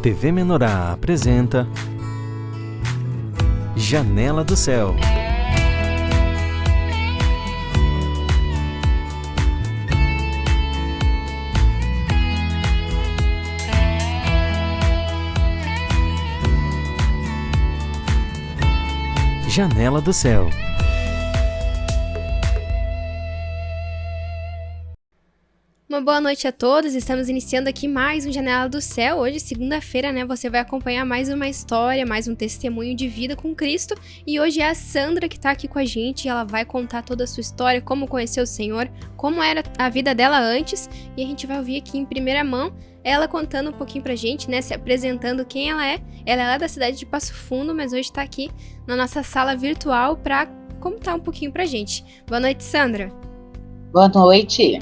TV Menorá apresenta Janela do Céu. Janela do Céu. Uma boa noite a todos, estamos iniciando aqui mais um Janela do Céu. Hoje, segunda-feira, você vai acompanhar mais uma história, mais um testemunho de vida com Cristo. E hoje é a Sandra que está aqui com a gente e ela vai contar toda a sua história, como conheceu o Senhor, como era a vida dela antes. E a gente vai ouvir aqui em primeira mão ela contando um pouquinho pra gente, se apresentando quem ela é. Ela é lá da cidade de Passo Fundo, mas hoje está aqui na nossa sala virtual para contar um pouquinho pra gente. Boa noite, Sandra. Boa noite.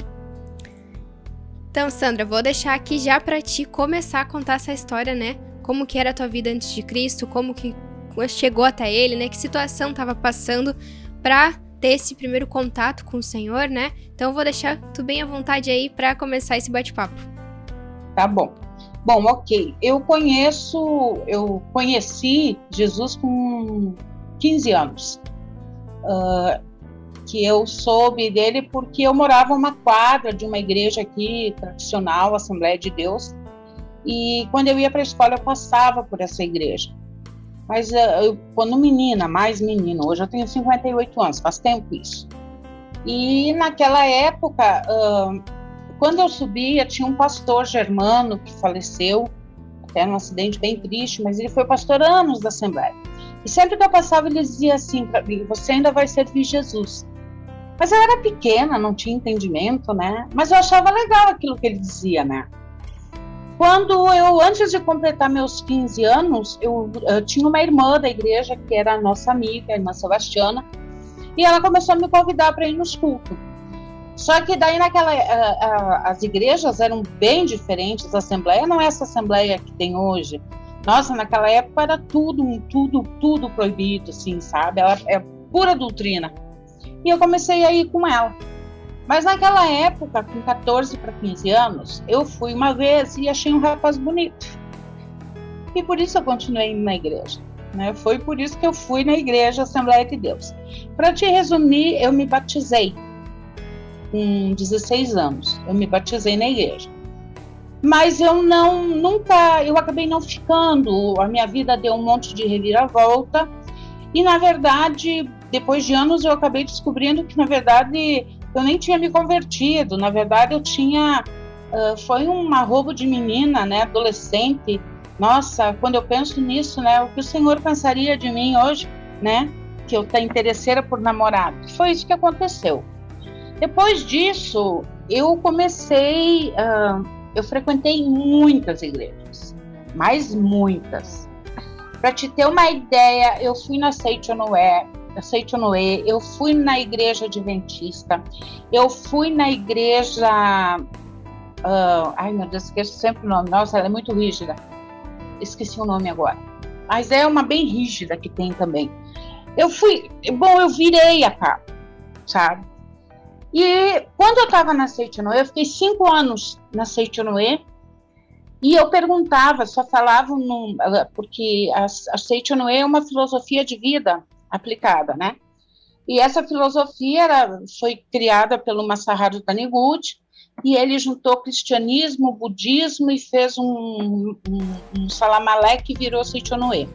Então, Sandra, vou deixar aqui já para ti começar a contar essa história, Como que era a tua vida antes de Cristo, como que chegou até Ele, Que situação estava passando para ter esse primeiro contato com o Senhor, Então, vou deixar tu bem à vontade aí para começar esse bate-papo. Tá bom. Bom, ok. Eu conheci Jesus com 15 anos. Que eu soube dele porque eu morava uma quadra de uma igreja aqui, tradicional, Assembleia de Deus, e quando eu ia para a escola eu passava por essa igreja. Mas quando mais menina, hoje eu tenho 58 anos, faz tempo isso. E naquela época, quando eu subia, tinha um pastor germano que faleceu, até num acidente bem triste, mas ele foi pastor anos da Assembleia. E sempre que eu passava, ele dizia assim para mim: você ainda vai servir Jesus. Mas eu era pequena, não tinha entendimento, Mas eu achava legal aquilo que ele dizia, Antes de completar meus 15 anos, eu tinha uma irmã da igreja, que era a nossa amiga, a irmã Sebastiana, e ela começou a me convidar para ir nos cultos. Só que daí as igrejas eram bem diferentes, a Assembleia não é essa Assembleia que tem hoje. Nossa, naquela época era tudo proibido, assim, sabe? Ela é pura doutrina. E eu comecei a ir com ela. Mas naquela época, com 14 para 15 anos, eu fui uma vez e achei um rapaz bonito. E por isso eu continuei indo na igreja. Foi por isso que eu fui na igreja Assembleia de Deus. Para te resumir, eu me batizei com 16 anos. Eu me batizei na igreja. Mas eu acabei não ficando. A minha vida deu um monte de reviravolta. E, na verdade, depois de anos, eu acabei descobrindo que, na verdade, eu nem tinha me convertido. Na verdade, eu tinha... foi um roubo de menina, adolescente. Nossa, quando eu penso nisso, o que o Senhor pensaria de mim hoje, Que eu estou interesseira por namorado. Foi isso que aconteceu. Depois disso, eu comecei... eu frequentei muitas igrejas. Mas muitas. Para te ter uma ideia, eu fui na Seitonoé, eu fui na igreja adventista, eu fui na igreja... ai meu Deus, esqueço sempre o nome, nossa, ela é muito rígida, esqueci o nome agora, mas é uma bem rígida que tem também. Eu virei a cara, sabe? E quando eu estava na Seitonoé, eu fiquei 5 anos na Seitonoé, e eu perguntava, só falavam, porque a Seitonoé é uma filosofia de vida aplicada, E essa filosofia foi criada pelo Masaharu Taniguchi, e ele juntou cristianismo, budismo e fez um salamalé que virou Seitonoé.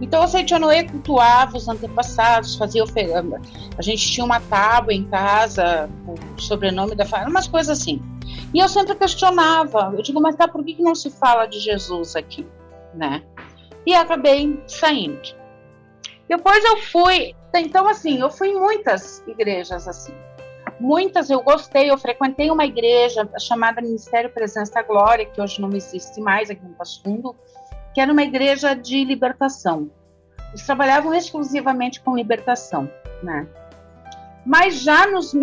Então, a Seitonoé cultuava os antepassados, fazia oferenda. A gente tinha uma tábua em casa, com o sobrenome da família, umas coisas assim. E eu sempre questionava, eu digo, mas por que não se fala de Jesus aqui, E acabei saindo. Depois eu fui, então assim, eu fui em muitas igrejas assim. Muitas eu gostei, eu frequentei uma igreja chamada Ministério Presença da Glória, que hoje não existe mais aqui no Passo Fundo, que era uma igreja de libertação. Eles trabalhavam exclusivamente com libertação, Mas já nos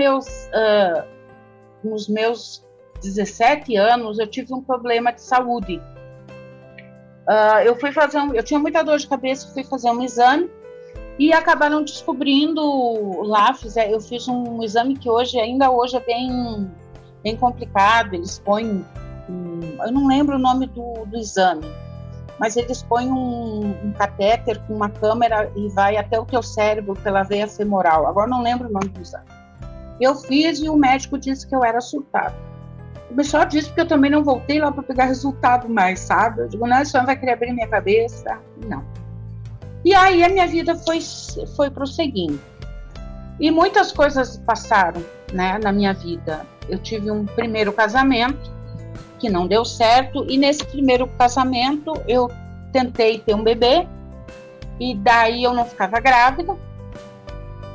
meus 17 anos, eu tive um problema de saúde. Eu tinha muita dor de cabeça, fui fazer um exame e acabaram descobrindo lá, eu fiz um exame que ainda hoje é bem complicado, eles põem, eu não lembro o nome do exame, mas eles põem um catéter com uma câmera e vai até o teu cérebro pela veia femoral. Agora não lembro o nome do exame. Eu fiz e o médico disse que eu era surtada. Eu só disse porque eu também não voltei lá para pegar resultado mais, sabe? Eu digo, não, isso vai querer abrir minha cabeça. Não. E aí a minha vida foi prosseguindo. E muitas coisas passaram, né, na minha vida. Eu tive um primeiro casamento que não deu certo, e nesse primeiro casamento eu tentei ter um bebê, e daí eu não ficava grávida,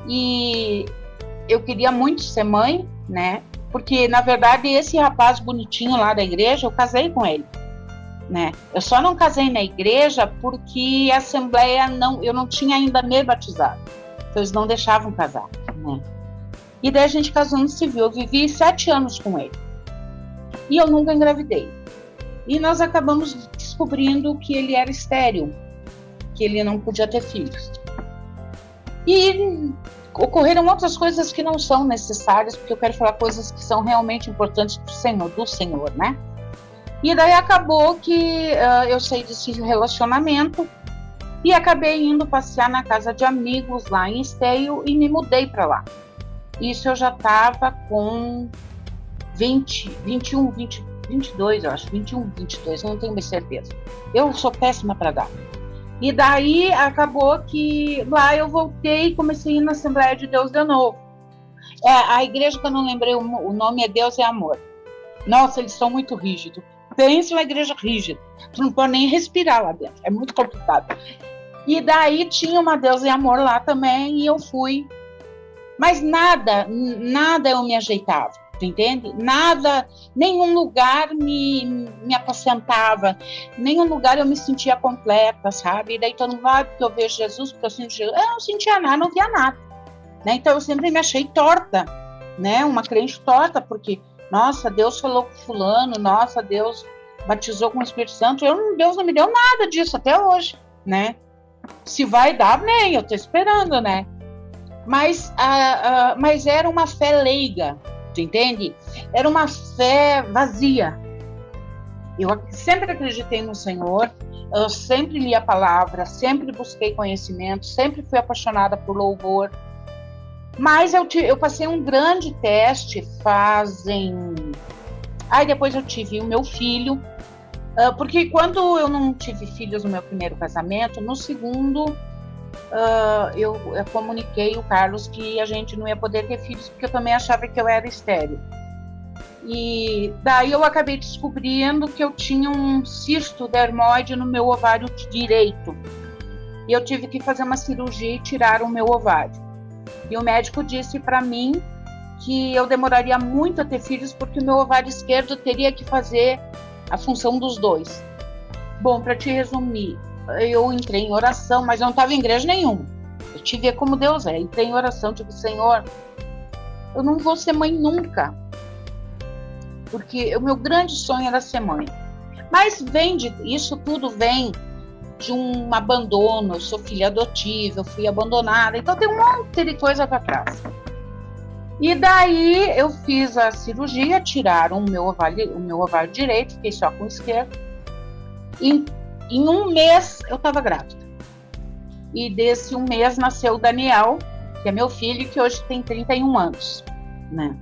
e eu queria muito ser mãe, né, porque na verdade esse rapaz bonitinho lá da igreja, eu casei com ele, né, eu só não casei na igreja porque a assembleia eu não tinha ainda me batizado, então eles não deixavam casar, né, e daí a gente casou no civil. Eu vivi 7 anos com ele. E eu nunca engravidei. E nós acabamos descobrindo que ele era estéril, que ele não podia ter filhos. E ocorreram outras coisas que não são necessárias, porque eu quero falar coisas que são realmente importantes do Senhor, né? E daí acabou que eu saí desse relacionamento e acabei indo passear na casa de amigos lá em Esteio e me mudei para lá. Isso eu já estava com 22, eu acho, 21, 22, não tenho mais certeza. Eu sou péssima para dar. E daí acabou que lá eu voltei e comecei a ir na Assembleia de Deus de novo. A igreja que eu não lembrei o nome é Deus é Amor. Nossa, eles são muito rígidos. Pensa uma igreja rígida. Tu não pode nem respirar lá dentro, é muito complicado. E daí tinha uma Deus é Amor lá também e eu fui. Mas nada eu me ajeitava, tu entende? Nada, nenhum lugar me apacentava, nenhum lugar eu me sentia completa, sabe? E daí todo mundo, porque eu vejo Jesus, porque eu sinto Jesus. Eu não sentia nada, não via nada, né? Então eu sempre me achei torta, né? Uma crente torta, porque, nossa, Deus falou com fulano, nossa, Deus batizou com o Espírito Santo. Deus não me deu nada disso até hoje, né? Se vai dar, bem, eu tô esperando, né? Mas era uma fé leiga, tu entende? Era uma fé vazia. Eu sempre acreditei no Senhor, eu sempre li a palavra, sempre busquei conhecimento, sempre fui apaixonada por louvor. Mas eu passei um grande teste Aí depois eu tive o meu filho, porque quando eu não tive filhos no meu primeiro casamento, no segundo... eu comuniquei o Carlos que a gente não ia poder ter filhos porque eu também achava que eu era estéril. E daí eu acabei descobrindo que eu tinha um cisto dermoide no meu ovário direito. E eu tive que fazer uma cirurgia e tirar o meu ovário. E o médico disse para mim que eu demoraria muito a ter filhos porque o meu ovário esquerdo teria que fazer a função dos dois. Bom, para te resumir, eu entrei em oração, mas eu não estava em igreja nenhuma. Eu te via como Deus é. Entrei em oração, tipo, Senhor, eu não vou ser mãe nunca. Porque o meu grande sonho era ser mãe. Mas isso tudo vem de um abandono. Eu sou filha adotiva, eu fui abandonada. Então tem um monte de coisa para trás. E daí eu fiz a cirurgia, tiraram o meu ovário direito, fiquei só com o esquerdo. Em um mês eu estava grávida. E desse um mês nasceu o Daniel, que é meu filho, que hoje tem 31 anos, né?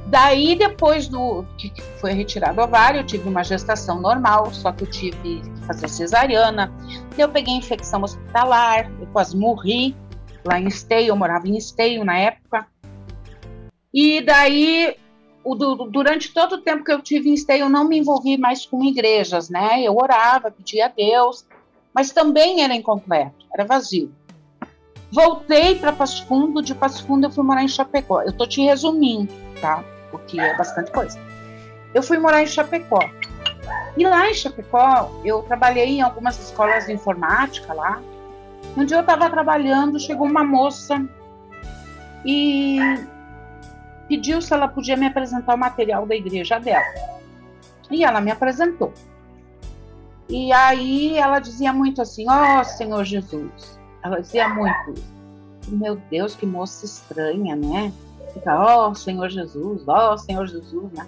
Daí, depois que foi retirado o ovário, eu tive uma gestação normal, só que eu tive que fazer cesariana. Eu peguei infecção hospitalar, eu quase morri lá em Esteio, eu morava em Esteio na época. E daí, durante todo o tempo que eu tive em Esteio, eu não me envolvi mais com igrejas, né? Eu orava, pedia a Deus, mas também era incompleto, era vazio. Voltei para Passo Fundo, de Passo Fundo eu fui morar em Chapecó. Eu tô te resumindo, tá? Porque é bastante coisa. Eu fui morar em Chapecó. E lá em Chapecó, eu trabalhei em algumas escolas de informática lá. Um dia eu estava trabalhando, chegou uma moça e pediu se ela podia me apresentar o material da igreja dela. E ela me apresentou. E aí ela dizia muito assim, ó Senhor Jesus. Ela dizia muito isso. Meu Deus, que moça estranha, né? Fica, ó Senhor Jesus, né?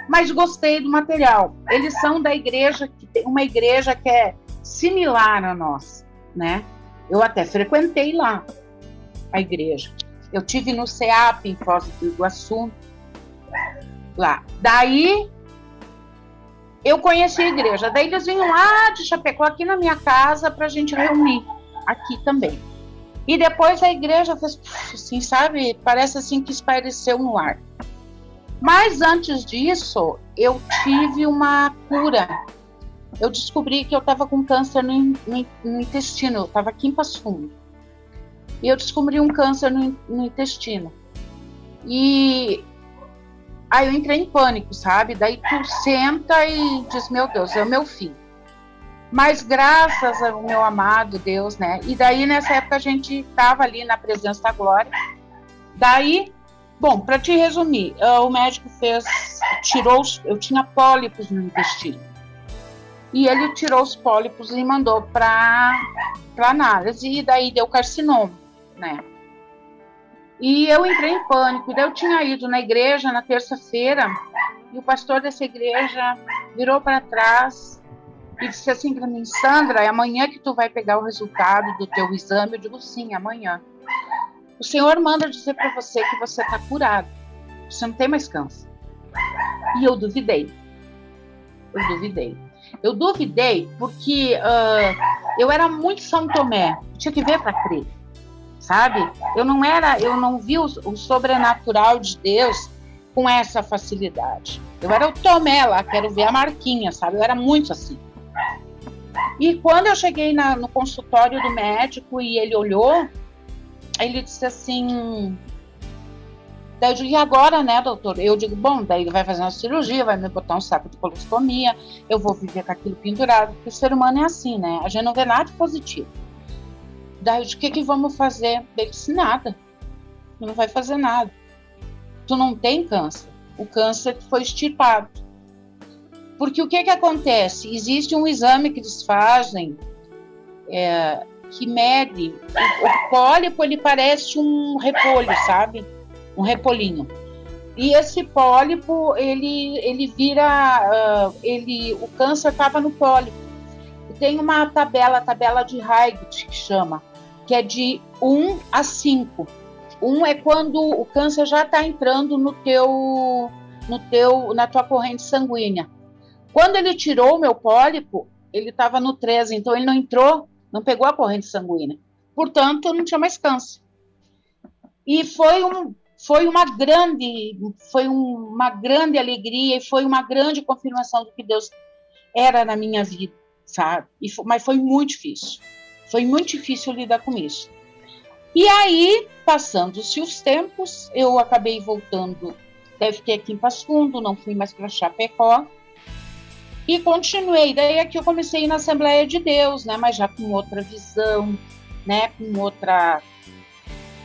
mas gostei do material. Eles são da igreja, uma igreja que é similar a nossa, né? Eu até frequentei lá a igreja. Eu tive no CEAP, em Foz do Iguaçu, lá. Daí, eu conheci a igreja. Daí eles vinham lá de Chapecó, aqui na minha casa, pra gente reunir aqui também. E depois a igreja fez assim, sabe? Parece assim que espareceu no ar. Mas antes disso, eu tive uma cura. Eu descobri que eu estava com câncer no intestino. Eu estava aqui em Passo Fundo. E eu descobri um câncer no intestino. E aí eu entrei em pânico, sabe? Daí tu senta e diz, meu Deus, é o meu fim. Mas graças ao meu amado Deus, né? E daí nessa época a gente estava ali na presença da glória. Daí, bom, para te resumir, o médico tirou, eu tinha pólipos no intestino. E ele tirou os pólipos e mandou para análise, e daí deu carcinoma, né? E eu entrei em pânico. Daí eu tinha ido na igreja na terça-feira, e o pastor dessa igreja virou para trás e disse assim para mim, Sandra, é amanhã que tu vai pegar o resultado do teu exame? Eu digo, sim, amanhã. O Senhor manda dizer para você que você está curado. Você não tem mais câncer. E eu duvidei. Eu duvidei porque eu era muito São Tomé. Tinha que ver para crer, sabe? Eu não vi o sobrenatural de Deus com essa facilidade. Eu era o Tomé lá, quero ver a marquinha, sabe? Eu era muito assim. E quando eu cheguei no consultório do médico e ele olhou, ele disse assim, daí eu digo, e agora, né, doutor? Eu digo, bom, daí ele vai fazer uma cirurgia, vai me botar um saco de colostomia, eu vou viver com aquilo pendurado, porque o ser humano é assim, né? A gente não vê nada de positivo. Daí eu digo, o que vamos fazer? Ele disse, nada, tu não vai fazer nada. Tu não tem câncer, o câncer foi extirpado. Porque o que acontece? Existe um exame que eles fazem, que mede, o pólipo, ele parece um repolho, sabe? Um repolinho. E esse pólipo, ele vira, o câncer estava no pólipo. E tem uma tabela, a tabela de Height, que chama, que é de 1 a 5. 1 é quando o câncer já está entrando na tua corrente sanguínea. Quando ele tirou o meu pólipo, ele estava no 13, então ele não entrou, não pegou a corrente sanguínea. Portanto, eu não tinha mais câncer. E foi uma grande alegria e foi uma grande confirmação do que Deus era na minha vida, sabe? Mas foi muito difícil. Foi muito difícil lidar com isso. E aí, passando-se os tempos, eu acabei voltando, fiquei aqui em Passo Fundo, não fui mais para Chapecó. E continuei, daí aqui eu comecei a ir na Assembleia de Deus, né, mas já com outra visão, né, com uma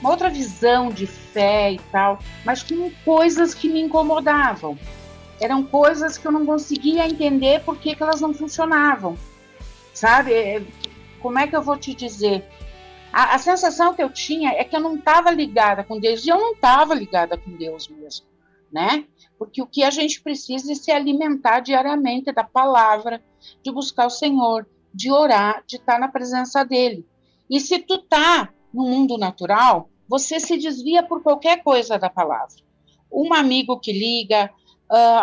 outra visão de fé e tal, mas com coisas que me incomodavam. Eram coisas que eu não conseguia entender por que elas não funcionavam, sabe? Como é que eu vou te dizer? A sensação que eu tinha é que eu não estava ligada com Deus, e eu não estava ligada com Deus mesmo, né? Porque o que a gente precisa é se alimentar diariamente da palavra, de buscar o Senhor, de orar, de estar na presença dele. E se tu tá no mundo natural, você se desvia por qualquer coisa da palavra. Um amigo que liga,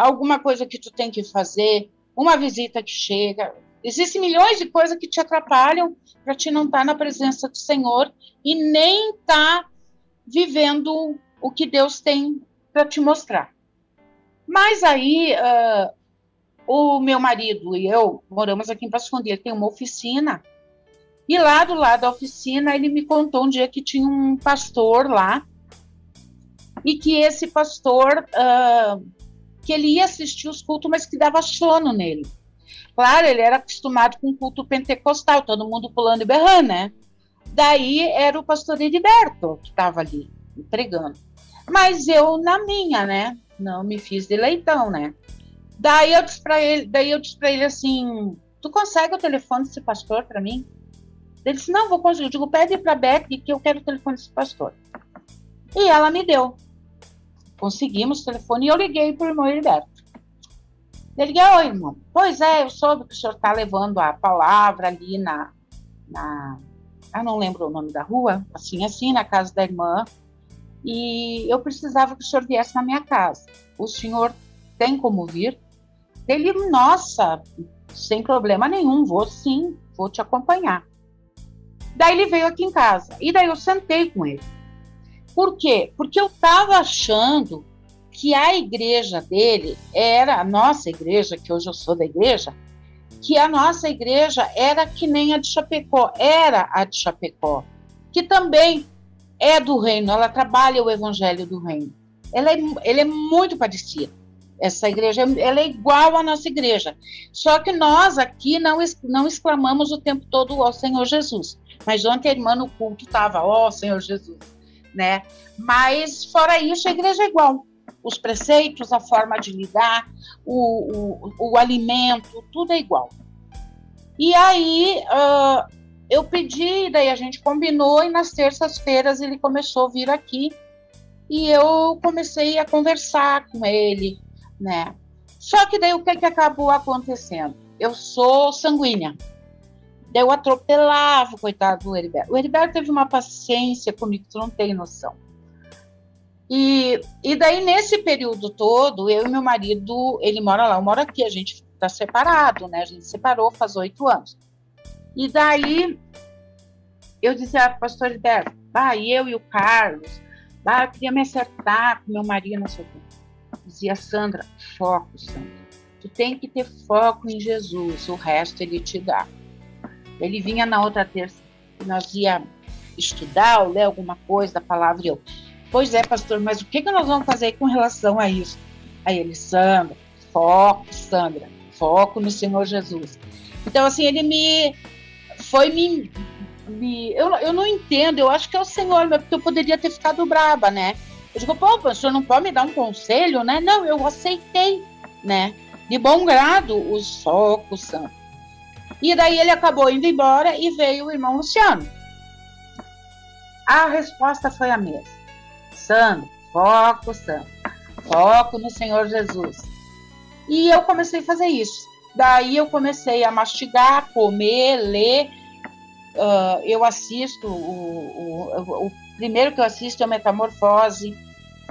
alguma coisa que tu tem que fazer, uma visita que chega. Existem milhões de coisas que te atrapalham para te não estar na presença do Senhor e nem estar vivendo o que Deus tem para te mostrar. Mas aí, o meu marido e eu moramos aqui em Passo Fundo, ele tem uma oficina, e lá do lado da oficina ele me contou um dia que tinha um pastor lá, e que esse pastor, que ele ia assistir os cultos, mas que dava sono nele. Claro, ele era acostumado com o culto pentecostal, todo mundo pulando e berrando, né? Daí era o pastor Heriberto que estava ali, pregando. Mas eu na minha, né? Não me fiz de leitão, né? Daí eu disse para ele assim, tu consegue o telefone desse pastor para mim? Ele disse, não, vou conseguir. Eu digo, pede para a Beck que eu quero o telefone desse pastor. E ela me deu. Conseguimos o telefone e eu liguei para o irmão Heriberto. Ele disse, oi, irmão. Pois é, eu soube que o senhor está levando a palavra ali eu não lembro o nome da rua, assim, na casa da irmã, e eu precisava que o senhor viesse na minha casa. O senhor tem como vir? Ele, nossa, sem problema nenhum, vou sim, vou te acompanhar. Daí ele veio aqui em casa, e daí eu sentei com ele. Por quê? Porque eu estava achando que a igreja dele era a nossa igreja, que hoje eu sou da igreja, que a nossa igreja era que nem a de Chapecó, era a de Chapecó, que também é do reino, ela trabalha o evangelho do reino. Ela é muito parecida. Essa igreja, ela é igual à nossa igreja. Só que nós aqui não exclamamos o tempo todo, ó Senhor Jesus. Mas ontem a irmã no culto estava, ó Senhor Jesus, né? Mas fora isso, a igreja é igual. Os preceitos, a forma de lidar, o alimento, tudo é igual. E aí eu pedi, daí a gente combinou, e nas terças-feiras ele começou a vir aqui, e eu comecei a conversar com ele, né? Só que daí o que acabou acontecendo? Eu sou sanguínea. Daí eu atropelava o coitado do Heriberto. O Heriberto teve uma paciência comigo que tu não tem noção. E daí, nesse período todo, eu e meu marido, ele mora lá, eu moro aqui, a gente está separado, né? A gente separou faz 8 anos. E daí, eu dizia, pastor Heriberto, e eu e o Carlos, eu queria me acertar com meu marido, não sei o quê. Dizia, Sandra, foco, Sandra. Tu tem que ter foco em Jesus, o resto ele te dá. Ele vinha na outra terça, nós ia estudar ou ler alguma coisa da palavra, e eu, pois é, pastor, mas o que nós vamos fazer com relação a isso? Aí ele, Sandra, foco no Senhor Jesus. Então, assim, ele eu não entendo, eu acho que é o Senhor, porque eu poderia ter ficado braba, né? Eu digo, o senhor não pode me dar um conselho, né? Não, eu aceitei, né? De bom grado, os focos, Sandra. E daí ele acabou indo embora e veio o irmão Luciano. A resposta foi a mesma. Sandra, foco no Senhor Jesus. E eu comecei a fazer isso. Daí eu comecei a mastigar, comer, ler. Eu assisto, o primeiro que eu assisto é a Metamorfose.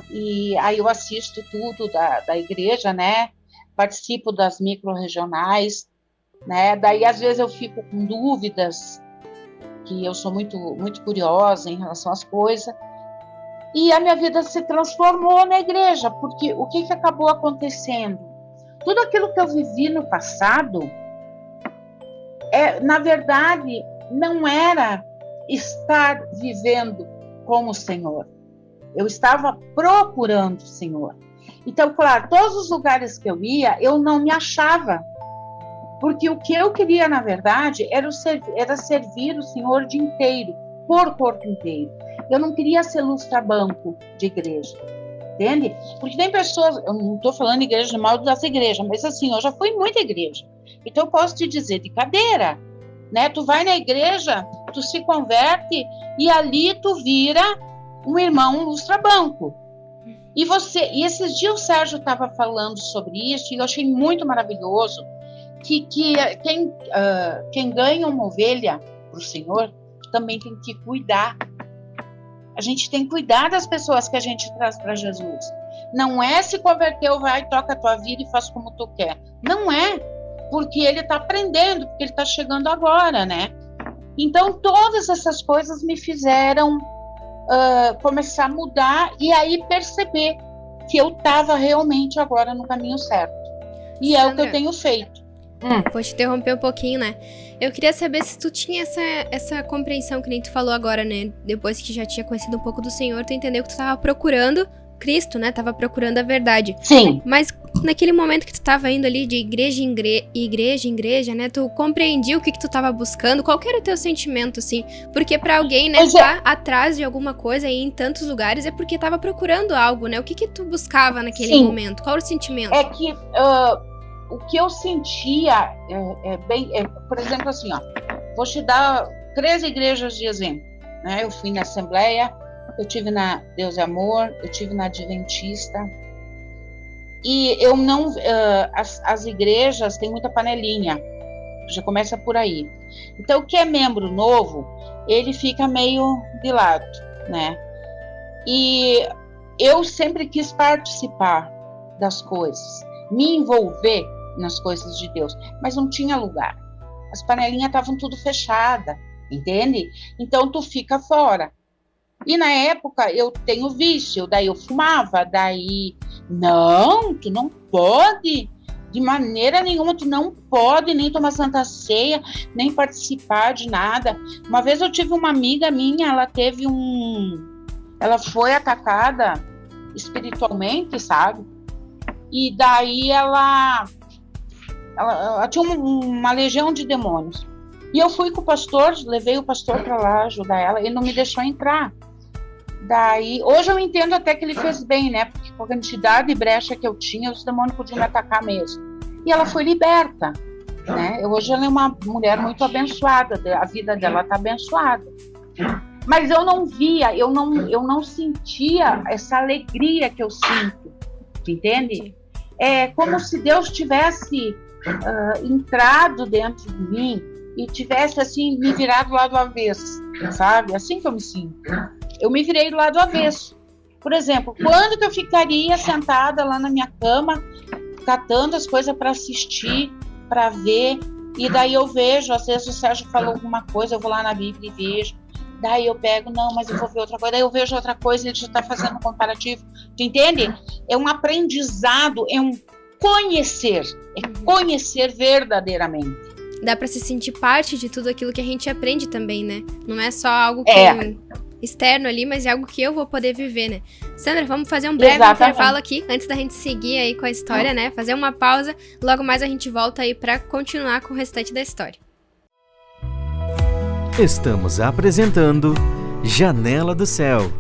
E aí eu assisto tudo da igreja, né? Participo das micro-regionais, né? Daí às vezes eu fico com dúvidas, que eu sou muito, muito curiosa em relação às coisas. E a minha vida se transformou na igreja, porque o que acabou acontecendo? Tudo aquilo que eu vivi no passado, na verdade, não era estar vivendo com o Senhor. Eu estava procurando o Senhor. Então, claro, todos os lugares que eu ia, eu não me achava. Porque o que eu queria, na verdade, era servir o Senhor de inteiro, por corpo inteiro. Eu não queria ser lustra-banco de igreja, entende? Porque tem pessoas, eu não estou falando igreja de mal das igrejas, mas assim, eu já fui em muita igreja. Então eu posso te dizer de cadeira, né? Tu vai na igreja, tu se converte e ali tu vira um irmão lustra-banco. E esses dias o Sérgio estava falando sobre isso e eu achei muito maravilhoso que quem ganha uma ovelha para o Senhor também tem que cuidar. A gente tem que cuidar das pessoas que a gente traz para Jesus. Não é se converteu, vai, toca a tua vida e faz como tu quer. Não é, porque ele está aprendendo, porque ele está chegando agora, né? Então, todas essas coisas me fizeram começar a mudar e aí perceber que eu estava realmente agora no caminho certo. E Sandra, é o que eu tenho feito. Vou te interromper um pouquinho, né? Eu queria saber se tu tinha essa compreensão que nem tu falou agora, né? Depois que já tinha conhecido um pouco do Senhor, tu entendeu que tu tava procurando Cristo, né? Tava procurando a verdade. Sim. Mas naquele momento que tu tava indo ali de igreja em igreja, né? Tu compreendia o que tu tava buscando? Qual que era o teu sentimento, assim? Porque pra alguém, né, tá atrás de alguma coisa e em tantos lugares é porque tava procurando algo, né? O que tu buscava naquele momento? Qual era o sentimento? É que o que eu sentia por exemplo, assim, ó, vou te dar 3 igrejas de exemplo, né? Eu fui na Assembleia, eu tive na Deus e Amor, eu tive na Adventista, E eu não... as igrejas têm muita panelinha. Já começa por aí. Então, o que é membro novo, ele fica meio de lado, né? E eu sempre quis participar das coisas, me envolver nas coisas de Deus, mas não tinha lugar. As panelinhas estavam tudo fechadas, entende? Então, tu fica fora. E na época, eu tenho vício, daí eu fumava, daí... Não, tu não pode... De maneira nenhuma, tu não pode nem tomar Santa Ceia, nem participar de nada. Uma vez eu tive uma amiga minha, ela foi atacada espiritualmente, sabe? E daí ela tinha uma legião de demônios. E eu fui com o pastor, levei o pastor para lá ajudar ela, ele não me deixou entrar. Daí, hoje eu entendo até que ele fez bem, né? Porque com a quantidade de brecha que eu tinha, os demônios podiam me atacar mesmo. E ela foi liberta, né? Hoje ela é uma mulher muito abençoada, a vida dela está abençoada. Mas eu não via, eu não sentia essa alegria que eu sinto, entende? É como se Deus tivesse entrado dentro de mim e tivesse assim me virado do lado avesso, sabe? Assim que eu me sinto. Eu me virei do lado avesso. Por exemplo, quando que eu ficaria sentada lá na minha cama, catando as coisas para assistir, para ver, e daí eu vejo, às vezes o Sérgio falou alguma coisa, eu vou lá na Bíblia e vejo, daí eu pego, não, mas eu vou ver outra coisa, daí eu vejo outra coisa e ele já está fazendo um comparativo, tu entende? É um aprendizado, é um conhecer verdadeiramente. Dá pra se sentir parte de tudo aquilo que a gente aprende também, né? Não é só algo que externo ali, mas é algo que eu vou poder viver, né? Sandra, vamos fazer um breve intervalo aqui, antes da gente seguir aí com a história, né? Fazer uma pausa, logo mais a gente volta aí pra continuar com o restante da história. Estamos apresentando Janela do Céu.